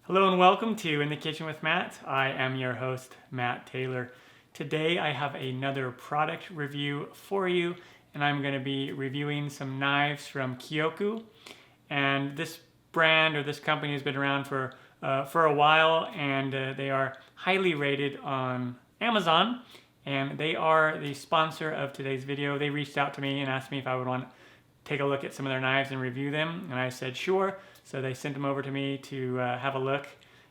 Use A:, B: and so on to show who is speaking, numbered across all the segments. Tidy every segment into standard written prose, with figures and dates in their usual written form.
A: Hello and welcome to In the Kitchen with Matt. I am your host, Matt Taylor. Today I have another product review for you, and I'm going to be reviewing some knives from Kyoku. And this brand or this company has been around for a while, and they are highly rated on Amazon. And they are the sponsor of today's video. They reached out to me and asked me if I would want to take a look at some of their knives and review them, and I said sure. So they sent them over to me to have a look,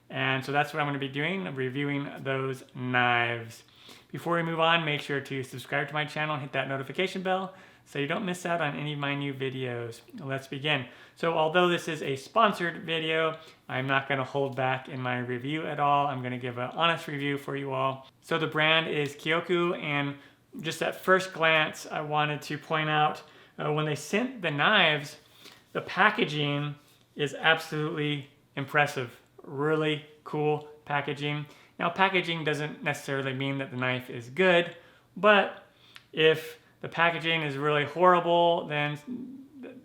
A: and so that's what I'm going to be doing, reviewing those knives. Before we move on, make sure to subscribe to my channel and hit that notification bell so you don't miss out on any of my new videos. Let's begin. So although this is a sponsored video, I'm not going to hold back in my review at all. I'm going to give an honest review for you all. So the brand is Kyoku, and just at first glance, I wanted to point out when they sent the knives, the packaging is absolutely impressive. Really cool packaging. Now, packaging doesn't necessarily mean that the knife is good, but if the packaging is really horrible, then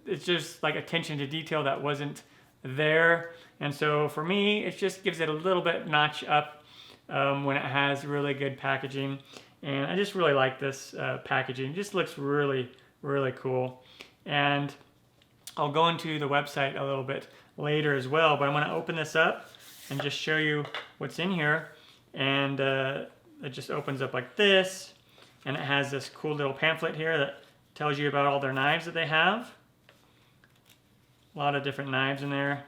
A: it's just like attention to detail that wasn't there. And so for me, it just gives it a little bit notch up when it has really good packaging. And I just really like this packaging. It just looks really, really cool. And I'll go into the website a little bit later as well, but I'm going to open this up and just show you what's in here. And it just opens up like this, and it has this cool little pamphlet here that tells you about all their knives that they have. A lot of different knives in there.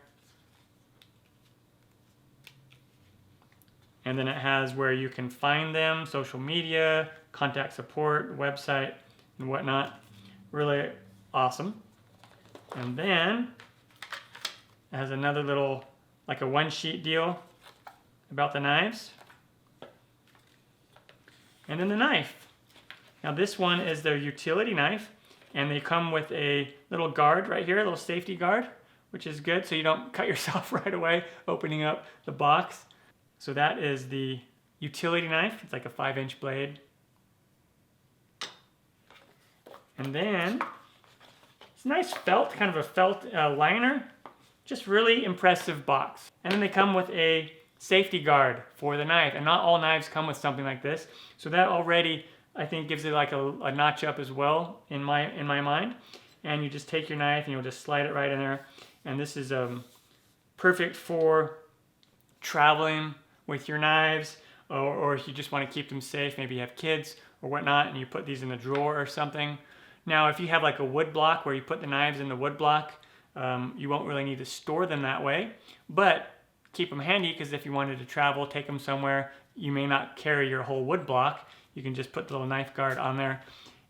A: And then it has where you can find them, social media, contact support, website, and whatnot. Really awesome. And then it has another little, like a one-sheet deal about the knives. And then the knife. Now this one is their utility knife, and they come with a little guard right here, a little safety guard, which is good so you don't cut yourself right away opening up the box. So that is the utility knife. It's like a 5-inch blade. And then it's nice felt, kind of a felt liner. Just really impressive box. And then they come with a safety guard for the knife. And not all knives come with something like this. So that already, I think, gives it like a notch up as well in my mind. And you just take your knife and you'll just slide it right in there. And this is perfect for traveling with your knives, or if you just want to keep them safe, maybe you have kids or whatnot, and you put these in a drawer or something. Now, if you have like a wood block where you put the knives in the wood block, you won't really need to store them that way, but keep them handy because if you wanted to travel, take them somewhere, you may not carry your whole wood block. You can just put the little knife guard on there.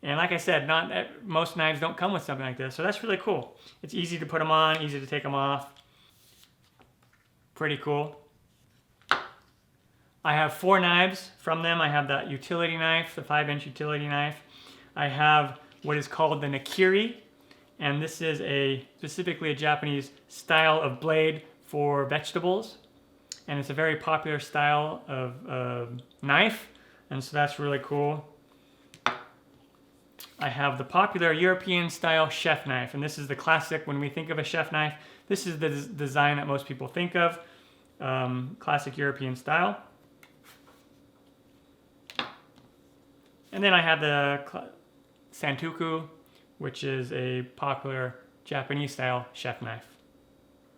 A: And like I said, most knives don't come with something like this, so that's really cool. It's easy to put them on, easy to take them off. Pretty cool. I have 4 knives from them. I have that utility knife, the 5-inch utility knife. I have what is called the Nakiri, and this is specifically a Japanese style of blade for vegetables, and it's a very popular style of knife, and so that's really cool. I have the popular European style chef knife, and this is the classic. When we think of a chef knife, this is the design that most people think of, classic European style. And then I have the Santoku, which is a popular Japanese style chef knife.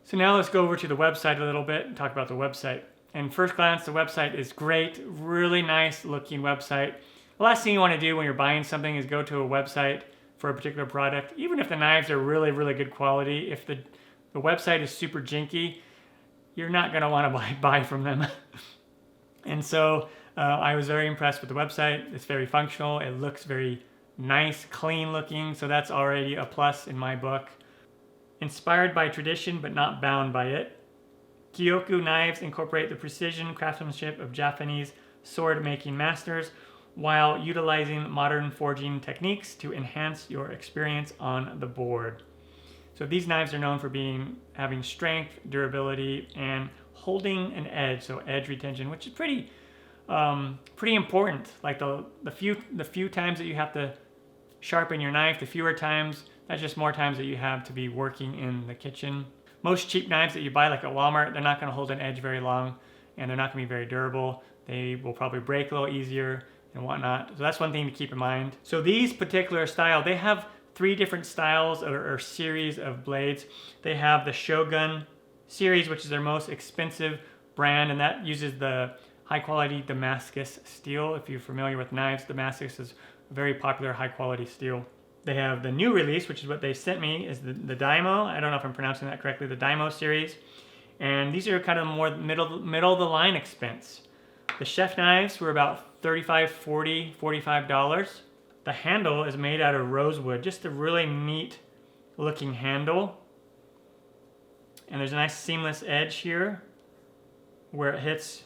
A: So now let's go over to the website a little bit and talk about the website. And first glance, the website is great, really nice looking website. The last thing you want to do when you're buying something is go to a website for a particular product. Even if the knives are really, really good quality, if the website is super janky, you're not going to want to buy from them. And so I was very impressed with the website. It's very functional. It looks very nice, clean looking. So that's already a plus in my book. Inspired by tradition, but not bound by it. Kyoku knives incorporate the precision craftsmanship of Japanese sword-making masters while utilizing modern forging techniques to enhance your experience on the board. So these knives are known for having strength, durability, and holding an edge, so edge retention, which is pretty important. Like the few times that you have to sharpen your knife, the fewer times, that's just more times that you have to be working in the kitchen. most cheap knives that you buy like at Walmart, they're not going to hold an edge very long, and they're not going to be very durable. They will probably break a little easier and whatnot. So that's one thing to keep in mind. So these particular style, they have 3 different styles or series of blades. They have the Shogun series, which is their most expensive brand, and that uses the high quality Damascus steel. If you're familiar with knives, Damascus is a very popular high quality steel. They have the new release, which is what they sent me, is the Daimyo. I don't know if I'm pronouncing that correctly, the Daimyo series. And these are kind of more middle of the line expense. The chef knives were about $35, $40, $45. The handle is made out of rosewood, just a really neat looking handle. And there's a nice seamless edge here where it hits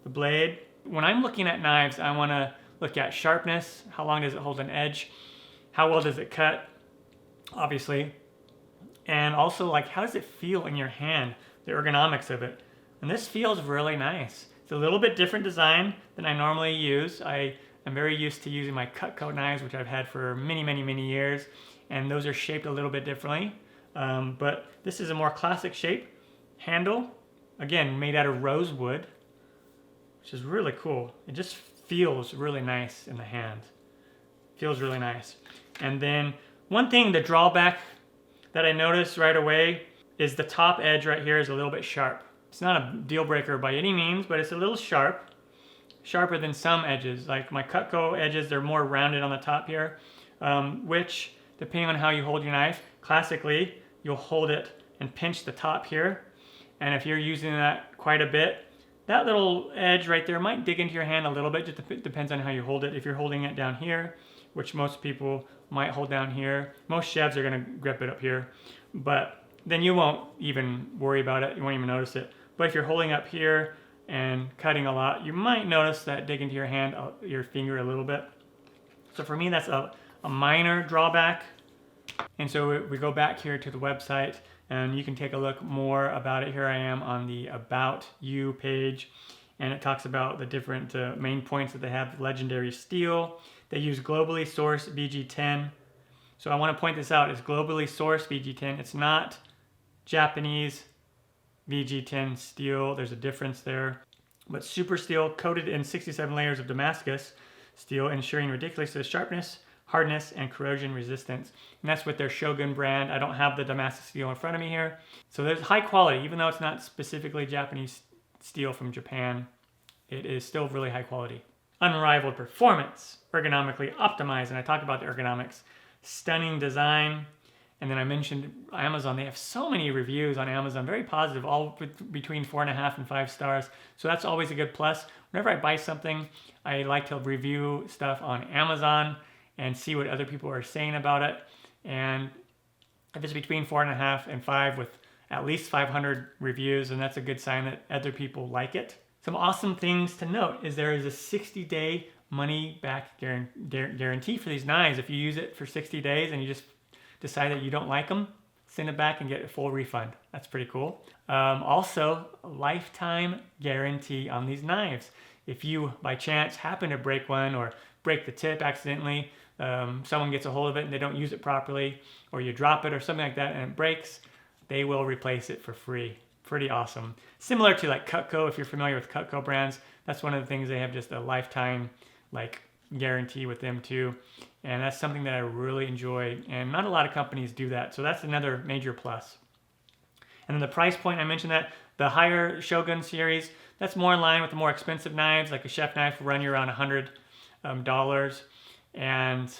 A: the blade. When I'm looking at knives, I want to look at sharpness. How long does it hold an edge? How well does it cut? Obviously. And also, like, how does it feel in your hand? The ergonomics of it. And this feels really nice. It's a little bit different design than I normally use. I am very used to using my Cutco knives, which I've had for many years. And those are shaped a little bit differently. But this is a more classic shape. Handle, again, made out of rosewood, which is really cool. It just feels really nice in the hand. Feels really nice. And then one thing, the drawback that I noticed right away is the top edge right here is a little bit sharp. It's not a deal breaker by any means, but it's a little sharp. Sharper than some edges. Like my Cutco edges, they're more rounded on the top here, which, depending on how you hold your knife, classically, you'll hold it and pinch the top here. And if you're using that quite a bit, that little edge right there might dig into your hand a little bit. Just depends on how you hold it. If you're holding it down here, which most people might hold down here, most chefs are going to grip it up here, but then you won't even worry about it. You won't even notice it. But if you're holding up here and cutting a lot, you might notice that dig into your hand, your finger a little bit. So for me, that's a minor drawback. And so we go back here to the website, and you can take a look more about it. Here I am on the About You page, and it talks about the different main points that they have. Legendary steel. They use globally sourced BG10. So I want to point this out. It's globally sourced BG10. It's not Japanese BG10 steel. There's a difference there. But super steel coated in 67 layers of Damascus steel, ensuring ridiculous sharpness, hardness, and corrosion resistance. And that's with their Shogun brand. I don't have the Damascus steel in front of me here. So there's high quality, even though it's not specifically Japanese steel from Japan, it is still really high quality. Unrivaled performance, ergonomically optimized, and I talked about the ergonomics. Stunning design, and then I mentioned Amazon. They have so many reviews on Amazon, very positive, all between 4.5 and 5 stars. So that's always a good plus. Whenever I buy something, I like to review stuff on Amazon and see what other people are saying about it. And if it's between 4.5 and 5 with at least 500 reviews, and that's a good sign that other people like it. Some awesome things to note is there is a 60-day money back guarantee for these knives. If you use it for 60 days and you just decide that you don't like them, send it back and get a full refund. That's pretty cool. Also, a lifetime guarantee on these knives. If you by chance happen to break one or break the tip accidentally, someone gets a hold of it and they don't use it properly, or you drop it or something like that and it breaks, they will replace it for free. Pretty awesome. Similar to like Cutco, if you're familiar with Cutco brands, that's one of the things. They have just a lifetime like guarantee with them too. And that's something that I really enjoy, and not a lot of companies do that. So that's another major plus. And then the price point, I mentioned that the higher Shogun series, that's more in line with the more expensive knives, like a chef knife will run you around $100. And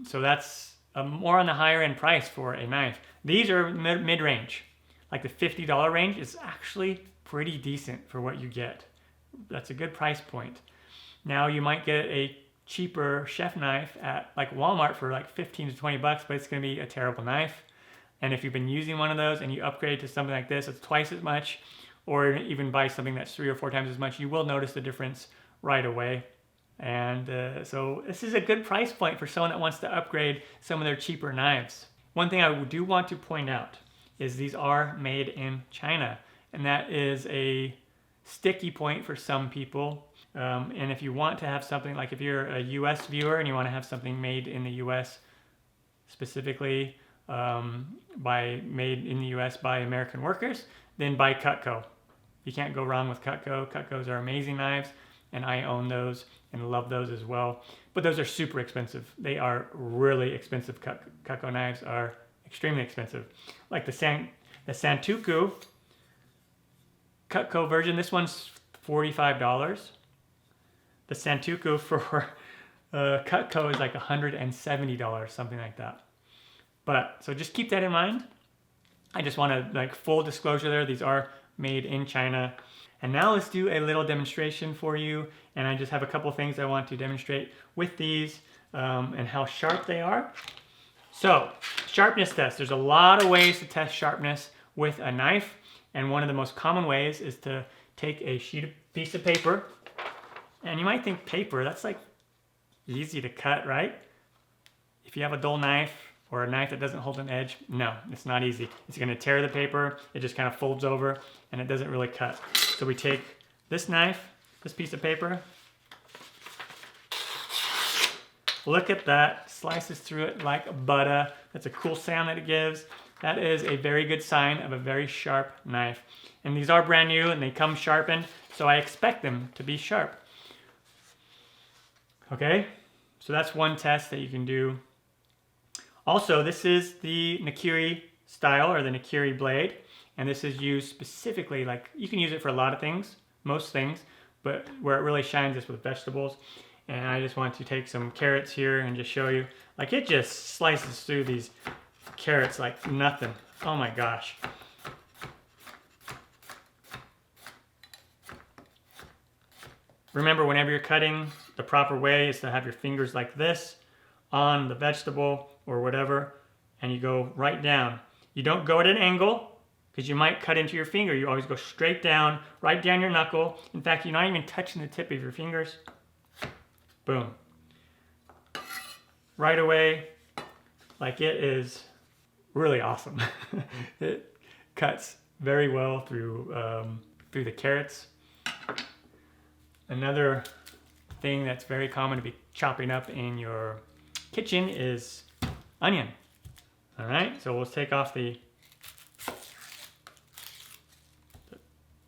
A: so that's more on the higher end price for a knife. These are mid-range. Like the $50 range is actually pretty decent for what you get. That's a good price point. Now you might get a cheaper chef knife at like Walmart for like 15 to 20 bucks, but it's going to be a terrible knife. And if you've been using one of those and you upgrade to something like this, it's twice as much, or even buy something that's 3 or 4 times as much, you will notice the difference right away. And so this is a good price point for someone that wants to upgrade some of their cheaper knives. One thing I do want to point out is these are made in China, and that is a sticky point for some people. And if you want to have something, like if you're a US viewer and you want to have something made in the US specifically, made in the US by American workers, then buy Cutco. You can't go wrong with Cutco. Cutcos are amazing knives, and I own those and love those as well. But those are super expensive. They are really expensive. Cutco knives are extremely expensive. Like the Santoku Cutco version, this one's $45. The Santoku for Cutco is like $170, something like that. But so just keep that in mind. I just want to, like, full disclosure there, these are made in China. And now let's do a little demonstration for you. And I just have a couple things I want to demonstrate with these and how sharp they are. So, sharpness test. There's a lot of ways to test sharpness with a knife. And one of the most common ways is to take a piece of paper. And you might think paper, that's like easy to cut, right? If you have a dull knife or a knife that doesn't hold an edge, no, it's not easy. It's gonna tear the paper, it just kind of folds over and it doesn't really cut. So we take this knife, this piece of paper, look at that, slices through it like butter. That's a cool sound that it gives. That is a very good sign of a very sharp knife. And these are brand new and they come sharpened, so I expect them to be sharp. Okay, so that's one test that you can do. Also, this is the Nakiri style, or the Nakiri blade, and this is used specifically, like, you can use it for a lot of things, most things, but where it really shines is with vegetables. And I just want to take some carrots here and just show you, like, it just slices through these carrots like nothing. Oh my gosh. Remember, whenever you're cutting, the proper way is to have your fingers like this on the vegetable or whatever, and you go right down. You don't go at an angle because you might cut into your finger. You always go straight down, right down your knuckle. In fact, you're not even touching the tip of your fingers. Boom. Right away, like, it is really awesome. It cuts very well through the carrots. Another thing that's very common to be chopping up in your kitchen is onion. All right, so we'll take off the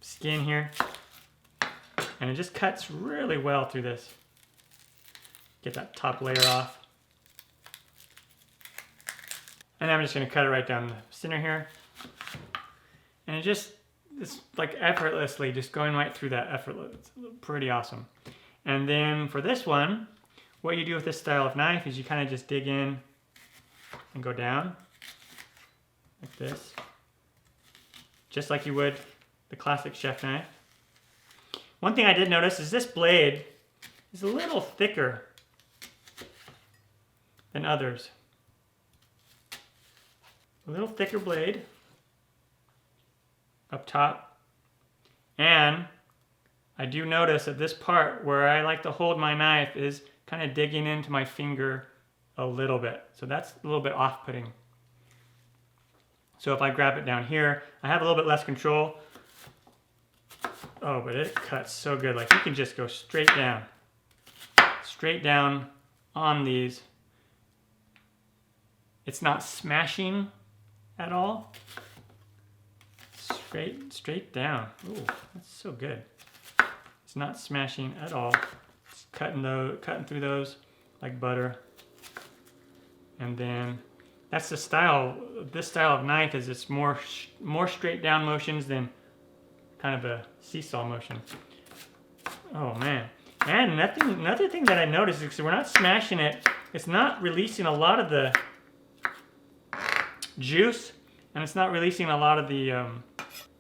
A: skin here, and it just cuts really well through this. Get that top layer off. And I'm just gonna cut it right down the center here. And it's like effortlessly just going right through that effortless. It's pretty awesome. And then for this one, what you do with this style of knife is you kind of just dig in and go down like this, just like you would the classic chef knife. One thing I did notice is this blade is a little thicker than others. A little thicker blade up top. And I do notice that this part where I like to hold my knife is kind of digging into my finger a little bit. So that's a little bit off-putting. So if I grab it down here, I have a little bit less control. Oh, but it cuts so good. Like, you can just go straight down on these. It's not smashing at all. Straight down. Ooh, that's so good. It's not smashing at all. It's cutting through those like butter. And then that's the style. This style of knife is it's more straight down motions than kind of a seesaw motion. Oh man. And another thing that I noticed is we're not smashing it. It's not releasing a lot of the juice, and it's not releasing a lot of the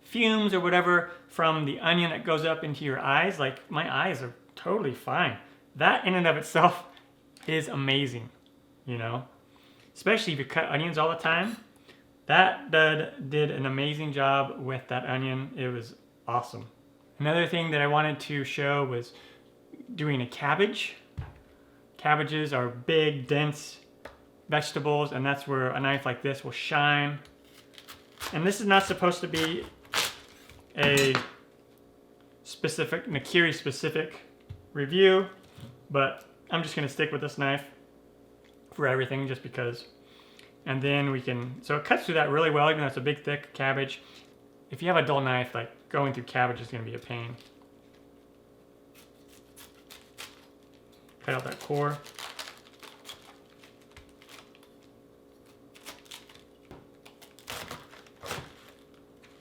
A: fumes or whatever from the onion that goes up into your eyes. Like, my eyes are totally fine. That in and of itself is amazing, you know? Especially if you cut onions all the time. That did an amazing job with that onion. It was awesome. Another thing that I wanted to show was doing a cabbage. Cabbages are big, dense vegetables, and that's where a knife like this will shine. And this is not supposed to be a specific Nakiri specific review, but I'm just gonna stick with this knife for everything just because And then we can, so it cuts through that really well, even though it's a big, thick cabbage. If you have a dull knife, like going through cabbage is going to be a pain. Cut out that core.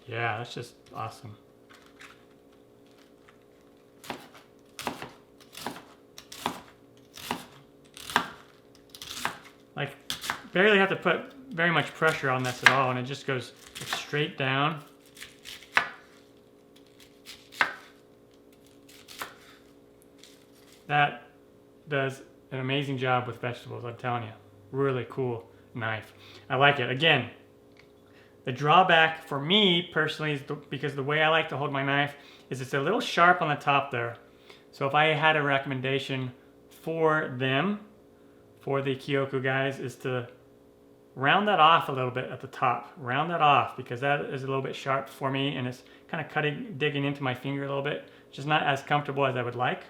A: Yeah, that's just awesome. Like, barely have to put very much pressure on this at all, and it just goes straight down. That does an amazing job with vegetables, I'm telling you. Really cool knife. I like it. Again, the drawback for me personally is because the way I like to hold my knife is it's a little sharp on the top there. So if I had a recommendation for them, for the Kyoku guys, is to round that off a little bit at the top. Round that off, because that is a little bit sharp for me, and it's kind of digging into my finger a little bit. Just not as comfortable as I would like.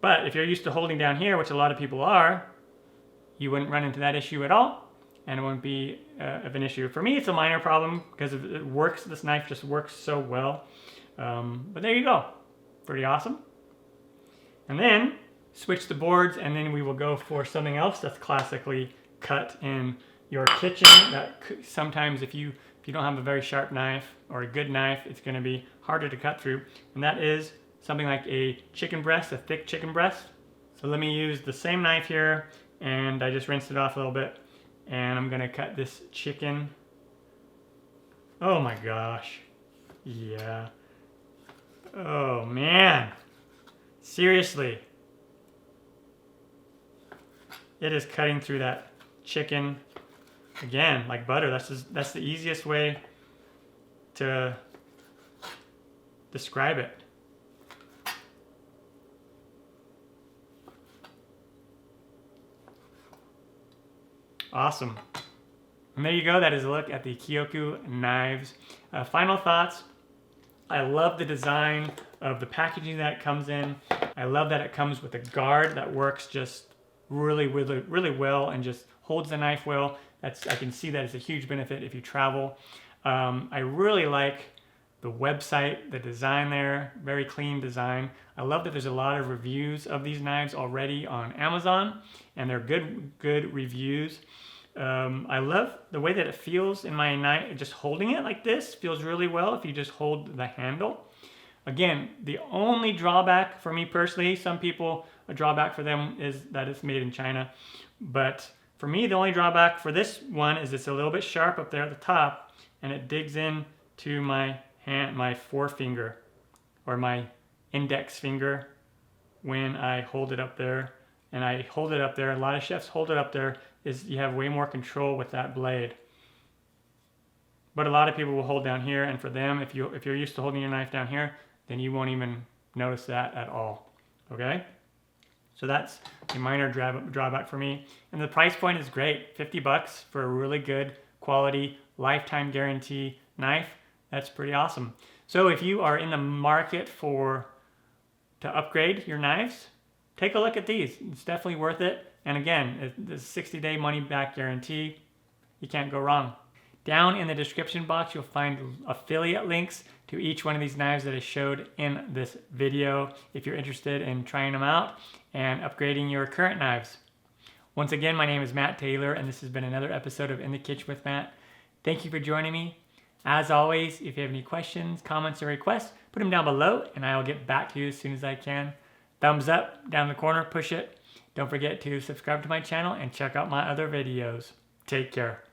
A: But if you're used to holding down here, which a lot of people are, you wouldn't run into that issue at all, and it wouldn't be of an issue. For me, it's a minor problem because it works. This knife just works so well. But there you go. Pretty awesome. And then switch the boards, and then we will go for something else that's classically cut in your kitchen. That sometimes if you don't have a very sharp knife or a good knife, it's going to be harder to cut through. And that is something like a chicken breast, a thick chicken breast. So let me use the same knife here, and I just rinsed it off a little bit, and I'm going to cut this chicken. Oh my gosh. Yeah. Oh man. Seriously. It is cutting through that chicken again like butter. That's the easiest way to describe it. Awesome. And there you go. That is a look at the Kyoku Knives. Final thoughts. I love the design of the packaging that it comes in. I love that it comes with a guard that works just really well and just holds the knife well. I can see that as a huge benefit if you travel. I really like the website, the design there, very clean design. I love that there's a lot of reviews of these knives already on Amazon, and they're good reviews. I love the way that it feels in my knife. Just holding it like this feels really well if you just hold the handle. Again, the only drawback for me personally, some people, a drawback for them is that it's made in China. But for me, the only drawback for this one is it's a little bit sharp up there at the top, and it digs in to my hand, my forefinger, or my index finger when I hold it up there. And I hold it up there, a lot of chefs hold it up there, is you have way more control with that blade. But a lot of people will hold down here, and for them, if you're used to holding your knife down here, then you won't even notice that at all, okay? So that's a minor drawback for me. And the price point is great, 50 bucks for a really good quality, lifetime guarantee knife. That's pretty awesome. So if you are in the market to upgrade your knives, take a look at these. It's definitely worth it. And again, the 60-day money-back guarantee. You can't go wrong. Down in the description box, you'll find affiliate links to each one of these knives that I showed in this video if you're interested in trying them out and upgrading your current knives. Once again, my name is Matt Taylor, and this has been another episode of In the Kitchen with Matt. Thank you for joining me. As always, if you have any questions, comments, or requests, put them down below, and I'll get back to you as soon as I can. Thumbs up down the corner, push it. Don't forget to subscribe to my channel and check out my other videos. Take care.